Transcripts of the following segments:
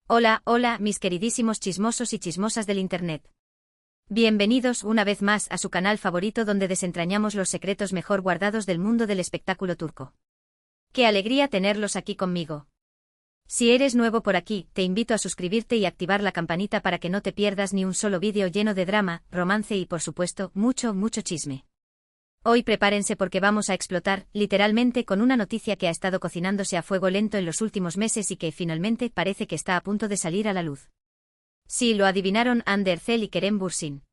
Hola, hola, mis queridísimos chismosos y chismosas del Internet. Bienvenidos una vez más a su canal favorito donde desentrañamos los secretos mejor guardados del mundo del espectáculo turco. ¡Qué alegría tenerlos aquí conmigo! Si eres nuevo por aquí, te invito a suscribirte y activar la campanita para que no te pierdas ni un solo vídeo lleno de drama, romance y por supuesto, mucho chisme. Hoy prepárense porque vamos a explotar, literalmente, con una noticia que ha estado cocinándose a fuego lento en los últimos meses y que, finalmente, parece que está a punto de salir a la luz. Sí, lo adivinaron, Hande Erçel y Kerem Bürsin.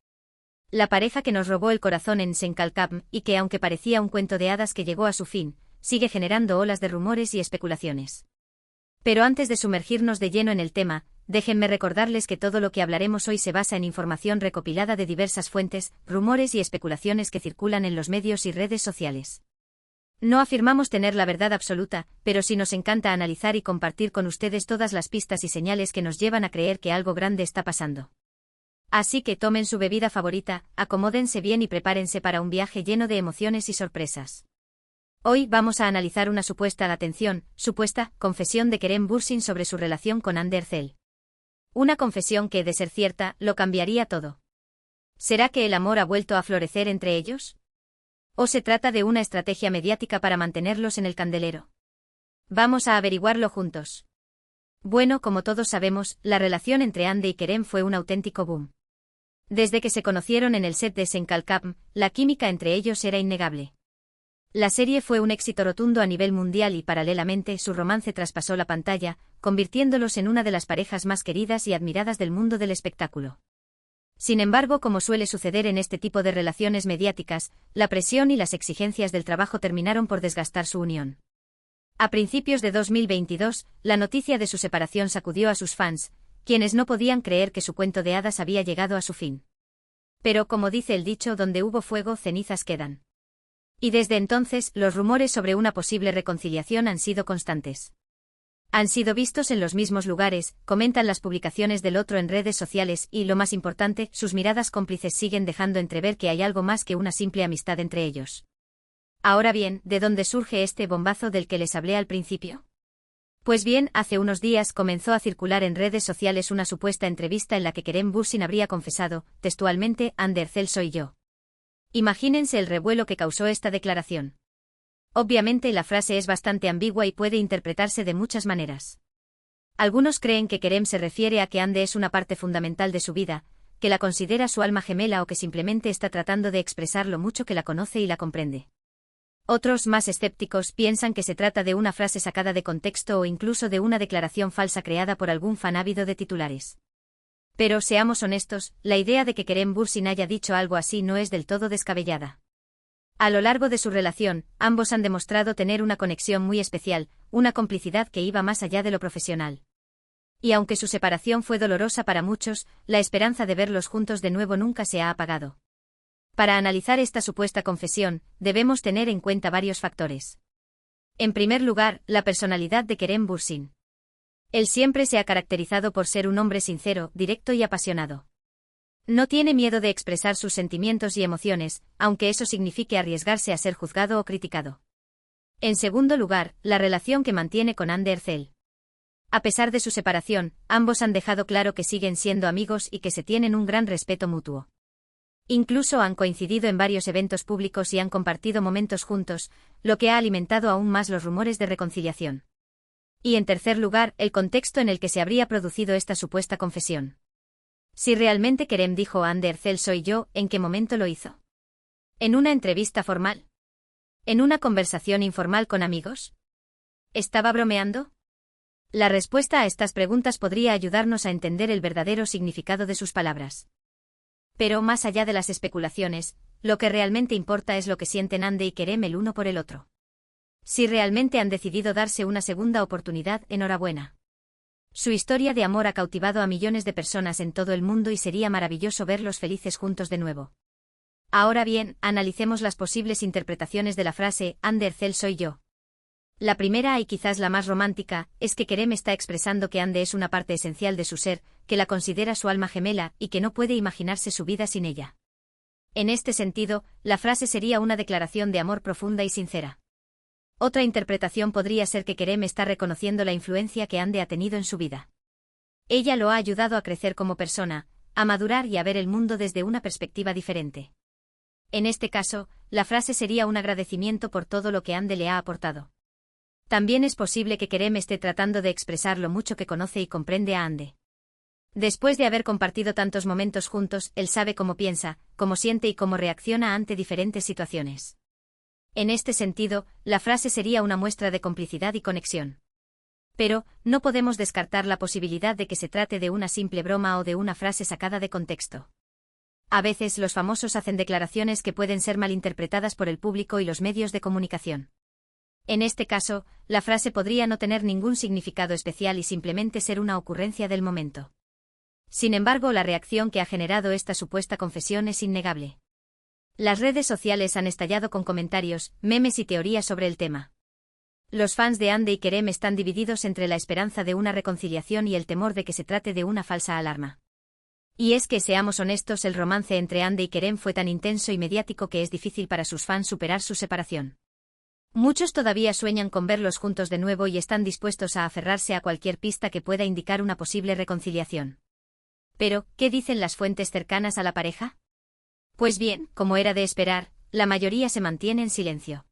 La pareja que nos robó el corazón en Senkalkapm y que, aunque parecía un cuento de hadas que llegó a su fin, sigue generando olas de rumores y especulaciones. Pero antes de sumergirnos de lleno en el tema, déjenme recordarles que todo lo que hablaremos hoy se basa en información recopilada de diversas fuentes, rumores y especulaciones que circulan en los medios y redes sociales. No afirmamos tener la verdad absoluta, pero sí nos encanta analizar y compartir con ustedes todas las pistas y señales que nos llevan a creer que algo grande está pasando. Así que tomen su bebida favorita, acomódense bien y prepárense para un viaje lleno de emociones y sorpresas. Hoy vamos a analizar una supuesta confesión de Kerem Bürsin sobre su relación con Hande Erçel. Una confesión que, de ser cierta, lo cambiaría todo. ¿Será que el amor ha vuelto a florecer entre ellos? ¿O se trata de una estrategia mediática para mantenerlos en el candelero? Vamos a averiguarlo juntos. Bueno, como todos sabemos, la relación entre Hande y Kerem fue un auténtico boom. Desde que se conocieron en el set de Senkalkapm, la química entre ellos era innegable. La serie fue un éxito rotundo a nivel mundial y, paralelamente, su romance traspasó la pantalla, convirtiéndolos en una de las parejas más queridas y admiradas del mundo del espectáculo. Sin embargo, como suele suceder en este tipo de relaciones mediáticas, la presión y las exigencias del trabajo terminaron por desgastar su unión. A principios de 2022, la noticia de su separación sacudió a sus fans, quienes no podían creer que su cuento de hadas había llegado a su fin. Pero, como dice el dicho, donde hubo fuego, cenizas quedan. Y desde entonces, los rumores sobre una posible reconciliación han sido constantes. Han sido vistos en los mismos lugares, comentan las publicaciones del otro en redes sociales y, lo más importante, sus miradas cómplices siguen dejando entrever que hay algo más que una simple amistad entre ellos. Ahora bien, ¿de dónde surge este bombazo del que les hablé al principio? Pues bien, hace unos días comenzó a circular en redes sociales una supuesta entrevista en la que Kerem Bürsin habría confesado, textualmente, Hande Erçel soy yo. Imagínense el revuelo que causó esta declaración. Obviamente la frase es bastante ambigua y puede interpretarse de muchas maneras. Algunos creen que Kerem se refiere a que Hande es una parte fundamental de su vida, que la considera su alma gemela o que simplemente está tratando de expresar lo mucho que la conoce y la comprende. Otros, más escépticos, piensan que se trata de una frase sacada de contexto o incluso de una declaración falsa creada por algún fan ávido de titulares. Pero, seamos honestos, la idea de que Kerem Bürsin haya dicho algo así no es del todo descabellada. A lo largo de su relación, ambos han demostrado tener una conexión muy especial, una complicidad que iba más allá de lo profesional. Y aunque su separación fue dolorosa para muchos, la esperanza de verlos juntos de nuevo nunca se ha apagado. Para analizar esta supuesta confesión, debemos tener en cuenta varios factores. En primer lugar, la personalidad de Kerem Bürsin. Él siempre se ha caracterizado por ser un hombre sincero, directo y apasionado. No tiene miedo de expresar sus sentimientos y emociones, aunque eso signifique arriesgarse a ser juzgado o criticado. En segundo lugar, la relación que mantiene con Hande Erçel. A pesar de su separación, ambos han dejado claro que siguen siendo amigos y que se tienen un gran respeto mutuo. Incluso han coincidido en varios eventos públicos y han compartido momentos juntos, lo que ha alimentado aún más los rumores de reconciliación. Y en tercer lugar, el contexto en el que se habría producido esta supuesta confesión. Si realmente Kerem dijo Hande Erçel soy yo, ¿en qué momento lo hizo? ¿En una entrevista formal? ¿En una conversación informal con amigos? ¿Estaba bromeando? La respuesta a estas preguntas podría ayudarnos a entender el verdadero significado de sus palabras. Pero más allá de las especulaciones, lo que realmente importa es lo que sienten Hande y Kerem el uno por el otro. Si realmente han decidido darse una segunda oportunidad, enhorabuena. Su historia de amor ha cautivado a millones de personas en todo el mundo y sería maravilloso verlos felices juntos de nuevo. Ahora bien, analicemos las posibles interpretaciones de la frase Hande Erçel soy yo. La primera y quizás la más romántica, es que Kerem está expresando que Hande es una parte esencial de su ser, que la considera su alma gemela y que no puede imaginarse su vida sin ella. En este sentido, la frase sería una declaración de amor profunda y sincera. Otra interpretación podría ser que Kerem está reconociendo la influencia que Hande ha tenido en su vida. Ella lo ha ayudado a crecer como persona, a madurar y a ver el mundo desde una perspectiva diferente. En este caso, la frase sería un agradecimiento por todo lo que Ande le ha aportado. También es posible que Kerem esté tratando de expresar lo mucho que conoce y comprende a Ande. Después de haber compartido tantos momentos juntos, él sabe cómo piensa, cómo siente y cómo reacciona ante diferentes situaciones. En este sentido, la frase sería una muestra de complicidad y conexión. Pero, no podemos descartar la posibilidad de que se trate de una simple broma o de una frase sacada de contexto. A veces los famosos hacen declaraciones que pueden ser malinterpretadas por el público y los medios de comunicación. En este caso, la frase podría no tener ningún significado especial y simplemente ser una ocurrencia del momento. Sin embargo, la reacción que ha generado esta supuesta confesión es innegable. Las redes sociales han estallado con comentarios, memes y teorías sobre el tema. Los fans de Ande y Kerem están divididos entre la esperanza de una reconciliación y el temor de que se trate de una falsa alarma. Y es que, seamos honestos, el romance entre Ande y Kerem fue tan intenso y mediático que es difícil para sus fans superar su separación. Muchos todavía sueñan con verlos juntos de nuevo y están dispuestos a aferrarse a cualquier pista que pueda indicar una posible reconciliación. Pero, ¿qué dicen las fuentes cercanas a la pareja? Pues bien, como era de esperar, la mayoría se mantiene en silencio.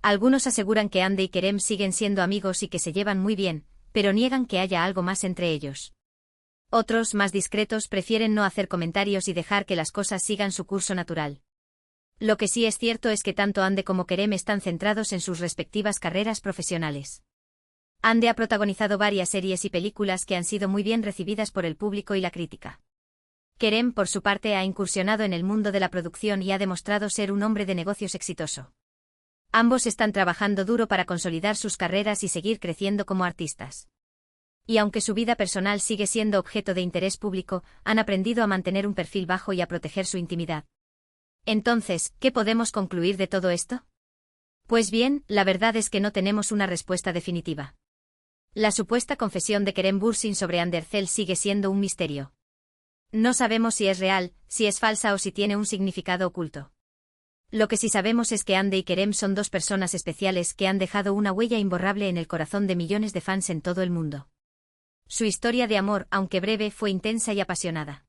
Algunos aseguran que Ande y Kerem siguen siendo amigos y que se llevan muy bien, pero niegan que haya algo más entre ellos. Otros, más discretos, prefieren no hacer comentarios y dejar que las cosas sigan su curso natural. Lo que sí es cierto es que tanto Ande como Kerem están centrados en sus respectivas carreras profesionales. Ande ha protagonizado varias series y películas que han sido muy bien recibidas por el público y la crítica. Kerem, por su parte, ha incursionado en el mundo de la producción y ha demostrado ser un hombre de negocios exitoso. Ambos están trabajando duro para consolidar sus carreras y seguir creciendo como artistas. Y aunque su vida personal sigue siendo objeto de interés público, han aprendido a mantener un perfil bajo y a proteger su intimidad. Entonces, ¿qué podemos concluir de todo esto? Pues bien, la verdad es que no tenemos una respuesta definitiva. La supuesta confesión de Kerem Bürsin sobre Hande Erçel sigue siendo un misterio. No sabemos si es real, si es falsa o si tiene un significado oculto. Lo que sí sabemos es que Ande y Kerem son dos personas especiales que han dejado una huella imborrable en el corazón de millones de fans en todo el mundo. Su historia de amor, aunque breve, fue intensa y apasionada.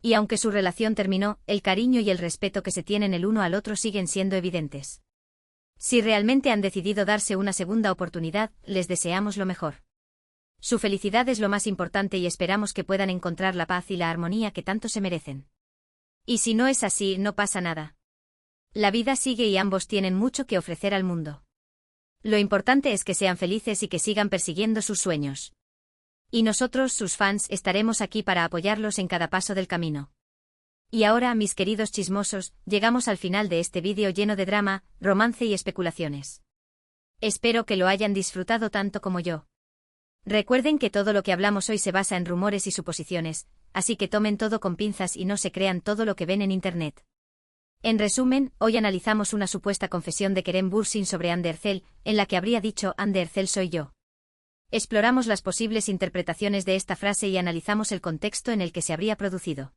Y aunque su relación terminó, el cariño y el respeto que se tienen el uno al otro siguen siendo evidentes. Si realmente han decidido darse una segunda oportunidad, les deseamos lo mejor. Su felicidad es lo más importante y esperamos que puedan encontrar la paz y la armonía que tanto se merecen. Y si no es así, no pasa nada. La vida sigue y ambos tienen mucho que ofrecer al mundo. Lo importante es que sean felices y que sigan persiguiendo sus sueños. Y nosotros, sus fans, estaremos aquí para apoyarlos en cada paso del camino. Y ahora, mis queridos chismosos, llegamos al final de este vídeo lleno de drama, romance y especulaciones. Espero que lo hayan disfrutado tanto como yo. Recuerden que todo lo que hablamos hoy se basa en rumores y suposiciones, así que tomen todo con pinzas y no se crean todo lo que ven en internet. En resumen, hoy analizamos una supuesta confesión de Kerem Bürsin sobre Hande Erçel, en la que habría dicho Hande Erçel soy yo. Exploramos las posibles interpretaciones de esta frase y analizamos el contexto en el que se habría producido.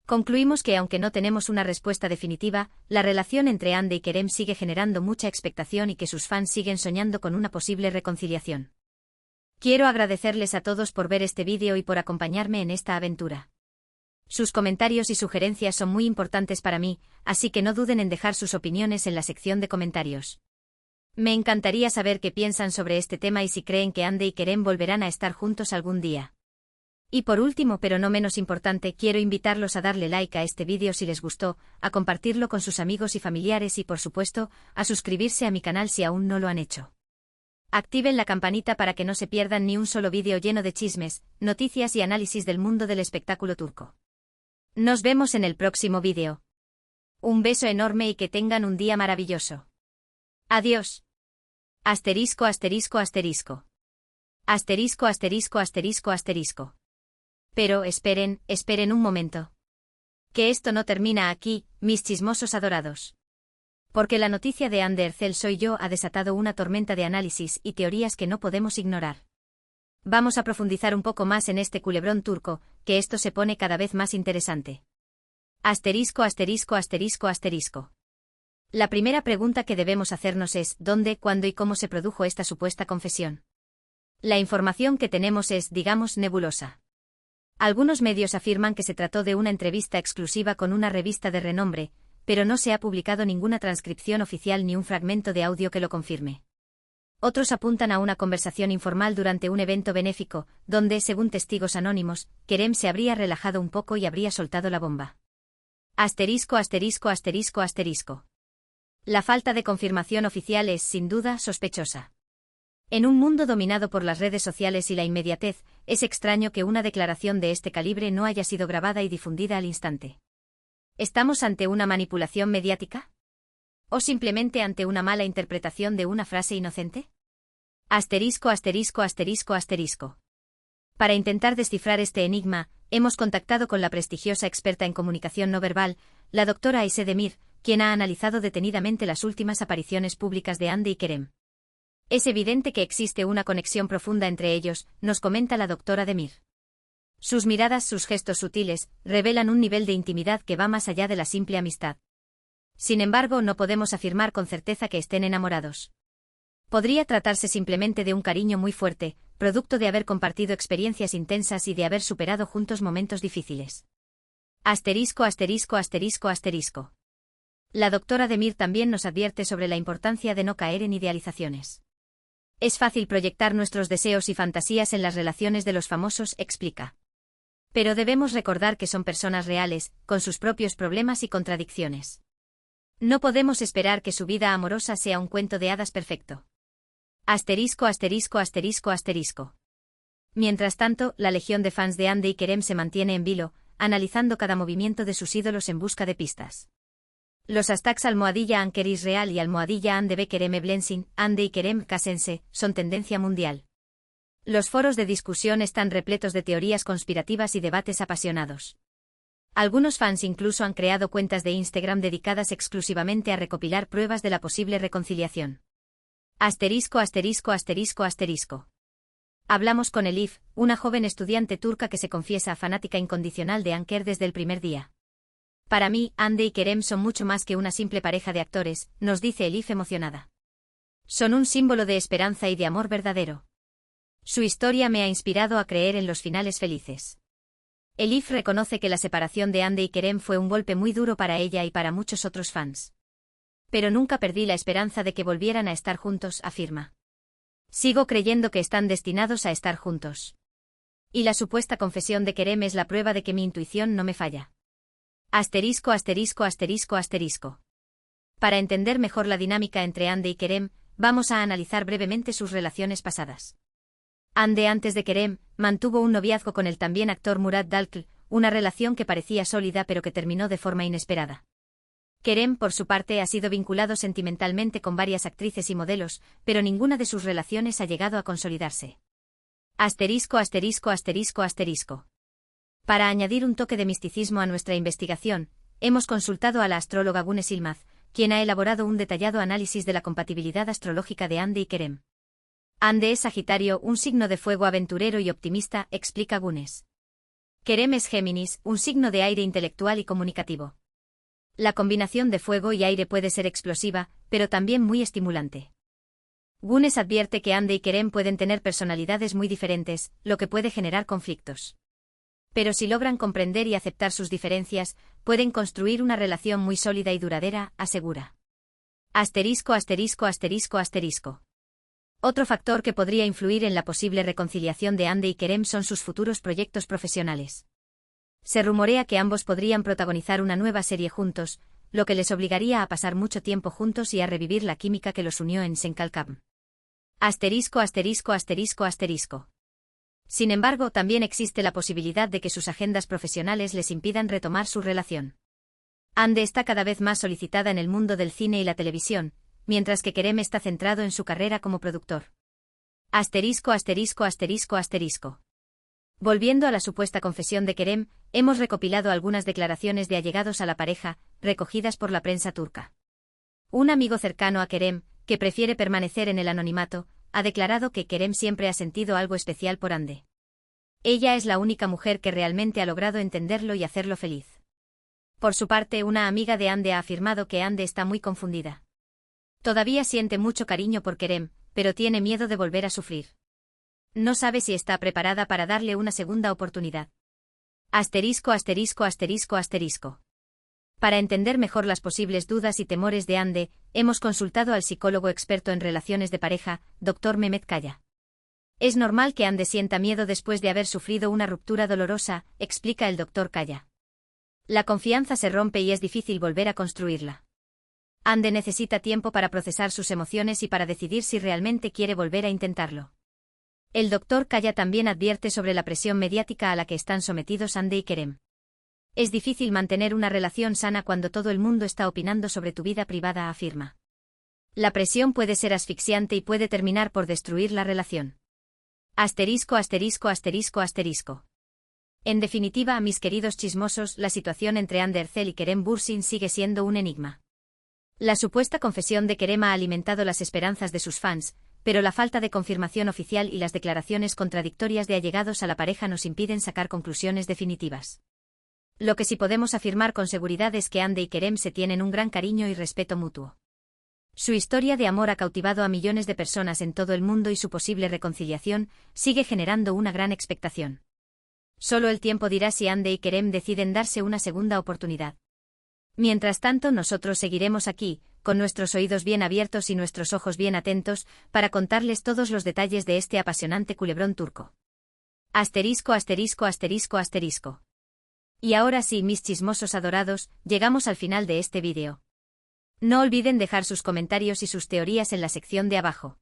Concluimos que aunque no tenemos una respuesta definitiva, la relación entre Hande y Kerem sigue generando mucha expectación y que sus fans siguen soñando con una posible reconciliación. Quiero agradecerles a todos por ver este vídeo y por acompañarme en esta aventura. Sus comentarios y sugerencias son muy importantes para mí, así que no duden en dejar sus opiniones en la sección de comentarios. Me encantaría saber qué piensan sobre este tema y si creen que Hande y Kerem volverán a estar juntos algún día. Y por último, pero no menos importante, quiero invitarlos a darle like a este vídeo si les gustó, a compartirlo con sus amigos y familiares y, por supuesto, a suscribirse a mi canal si aún no lo han hecho. Activen la campanita para que no se pierdan ni un solo vídeo lleno de chismes, noticias y análisis del mundo del espectáculo turco. Nos vemos en el próximo vídeo. Un beso enorme y que tengan un día maravilloso. Adiós. Asterisco asterisco asterisco. Asterisco asterisco asterisco asterisco. Pero esperen un momento. Que esto no termina aquí, mis chismosos adorados. Porque la noticia de Hande Erçel soy yo ha desatado una tormenta de análisis y teorías que no podemos ignorar. Vamos a profundizar un poco más en este culebrón turco, que esto se pone cada vez más interesante. Asterisco asterisco asterisco asterisco. La primera pregunta que debemos hacernos es, ¿dónde, cuándo y cómo se produjo esta supuesta confesión? La información que tenemos es, digamos, nebulosa. Algunos medios afirman que se trató de una entrevista exclusiva con una revista de renombre, pero no se ha publicado ninguna transcripción oficial ni un fragmento de audio que lo confirme. Otros apuntan a una conversación informal durante un evento benéfico, donde, según testigos anónimos, Kerem se habría relajado un poco y habría soltado la bomba. Asterisco, asterisco, asterisco, asterisco. La falta de confirmación oficial es, sin duda, sospechosa. En un mundo dominado por las redes sociales y la inmediatez, es extraño que una declaración de este calibre no haya sido grabada y difundida al instante. ¿Estamos ante una manipulación mediática? ¿O simplemente ante una mala interpretación de una frase inocente? Asterisco, asterisco, asterisco, asterisco. Para intentar descifrar este enigma, hemos contactado con la prestigiosa experta en comunicación no verbal, la doctora Ayse Demir, quien ha analizado detenidamente las últimas apariciones públicas de Hande y Kerem. Es evidente que existe una conexión profunda entre ellos, nos comenta la doctora Demir. Sus miradas, sus gestos sutiles, revelan un nivel de intimidad que va más allá de la simple amistad. Sin embargo, no podemos afirmar con certeza que estén enamorados. Podría tratarse simplemente de un cariño muy fuerte, producto de haber compartido experiencias intensas y de haber superado juntos momentos difíciles. Asterisco, asterisco, asterisco, asterisco. La doctora Demir también nos advierte sobre la importancia de no caer en idealizaciones. Es fácil proyectar nuestros deseos y fantasías en las relaciones de los famosos, explica. Pero debemos recordar que son personas reales, con sus propios problemas y contradicciones. No podemos esperar que su vida amorosa sea un cuento de hadas perfecto. Asterisco, asterisco, asterisco, asterisco. Mientras tanto, la legión de fans de Hande y Kerem se mantiene en vilo, analizando cada movimiento de sus ídolos en busca de pistas. Los hashtags @AnkerisReal y @Hande Kerem Eblensin, Hande y Kerem Cásense, son tendencia mundial. Los foros de discusión están repletos de teorías conspirativas y debates apasionados. Algunos fans incluso han creado cuentas de Instagram dedicadas exclusivamente a recopilar pruebas de la posible reconciliación. Asterisco, asterisco, asterisco, asterisco. Hablamos con Elif, una joven estudiante turca que se confiesa fanática incondicional de Anker desde el primer día. Para mí, Hande y Kerem son mucho más que una simple pareja de actores, nos dice Elif emocionada. Son un símbolo de esperanza y de amor verdadero. Su historia me ha inspirado a creer en los finales felices. Elif reconoce que la separación de Hande y Kerem fue un golpe muy duro para ella y para muchos otros fans. Pero nunca perdí la esperanza de que volvieran a estar juntos, afirma. Sigo creyendo que están destinados a estar juntos. Y la supuesta confesión de Kerem es la prueba de que mi intuición no me falla. Asterisco, asterisco, asterisco, asterisco. Para entender mejor la dinámica entre Hande y Kerem, vamos a analizar brevemente sus relaciones pasadas. Hande, antes de Kerem, mantuvo un noviazgo con el también actor Murat Dalkl, una relación que parecía sólida pero que terminó de forma inesperada. Kerem, por su parte, ha sido vinculado sentimentalmente con varias actrices y modelos, pero ninguna de sus relaciones ha llegado a consolidarse. Asterisco, asterisco, asterisco, asterisco. Para añadir un toque de misticismo a nuestra investigación, hemos consultado a la astróloga Güneş Yılmaz, quien ha elaborado un detallado análisis de la compatibilidad astrológica de Hande y Kerem. Hande es Sagitario, un signo de fuego aventurero y optimista, explica Güneş. Kerem es Géminis, un signo de aire intelectual y comunicativo. La combinación de fuego y aire puede ser explosiva, pero también muy estimulante. Güneş advierte que Hande y Kerem pueden tener personalidades muy diferentes, lo que puede generar conflictos. Pero si logran comprender y aceptar sus diferencias, pueden construir una relación muy sólida y duradera, asegura. Asterisco, asterisco, asterisco, asterisco. Otro factor que podría influir en la posible reconciliación de Hande y Kerem son sus futuros proyectos profesionales. Se rumorea que ambos podrían protagonizar una nueva serie juntos, lo que les obligaría a pasar mucho tiempo juntos y a revivir la química que los unió en Senkalkam. Asterisco, asterisco, asterisco, asterisco. Sin embargo, también existe la posibilidad de que sus agendas profesionales les impidan retomar su relación. Hande está cada vez más solicitada en el mundo del cine y la televisión, mientras que Kerem está centrado en su carrera como productor. Asterisco, asterisco, asterisco, asterisco. Volviendo a la supuesta confesión de Kerem, hemos recopilado algunas declaraciones de allegados a la pareja, recogidas por la prensa turca. Un amigo cercano a Kerem, que prefiere permanecer en el anonimato, ha declarado que Kerem siempre ha sentido algo especial por Hande. Ella es la única mujer que realmente ha logrado entenderlo y hacerlo feliz. Por su parte, una amiga de Hande ha afirmado que Hande está muy confundida. Todavía siente mucho cariño por Kerem, pero tiene miedo de volver a sufrir. No sabe si está preparada para darle una segunda oportunidad. Asterisco, asterisco, asterisco, asterisco. Para entender mejor las posibles dudas y temores de Hande, hemos consultado al psicólogo experto en relaciones de pareja, Dr. Mehmet Kaya. Es normal que Hande sienta miedo después de haber sufrido una ruptura dolorosa, explica el Dr. Kaya. La confianza se rompe y es difícil volver a construirla. Hande necesita tiempo para procesar sus emociones y para decidir si realmente quiere volver a intentarlo. El Dr. Kaya también advierte sobre la presión mediática a la que están sometidos Hande y Kerem. Es difícil mantener una relación sana cuando todo el mundo está opinando sobre tu vida privada, afirma. La presión puede ser asfixiante y puede terminar por destruir la relación. Asterisco, asterisco, asterisco, asterisco. En definitiva, mis queridos chismosos, la situación entre Hande Erçel y Kerem Bürsin sigue siendo un enigma. La supuesta confesión de Kerem ha alimentado las esperanzas de sus fans, pero la falta de confirmación oficial y las declaraciones contradictorias de allegados a la pareja nos impiden sacar conclusiones definitivas. Lo que sí podemos afirmar con seguridad es que Hande y Kerem se tienen un gran cariño y respeto mutuo. Su historia de amor ha cautivado a millones de personas en todo el mundo y su posible reconciliación sigue generando una gran expectación. Solo el tiempo dirá si Hande y Kerem deciden darse una segunda oportunidad. Mientras tanto, nosotros seguiremos aquí, con nuestros oídos bien abiertos y nuestros ojos bien atentos, para contarles todos los detalles de este apasionante culebrón turco. Asterisco, asterisco, asterisco, asterisco. Y ahora sí, mis chismosos adorados, llegamos al final de este vídeo. No olviden dejar sus comentarios y sus teorías en la sección de abajo.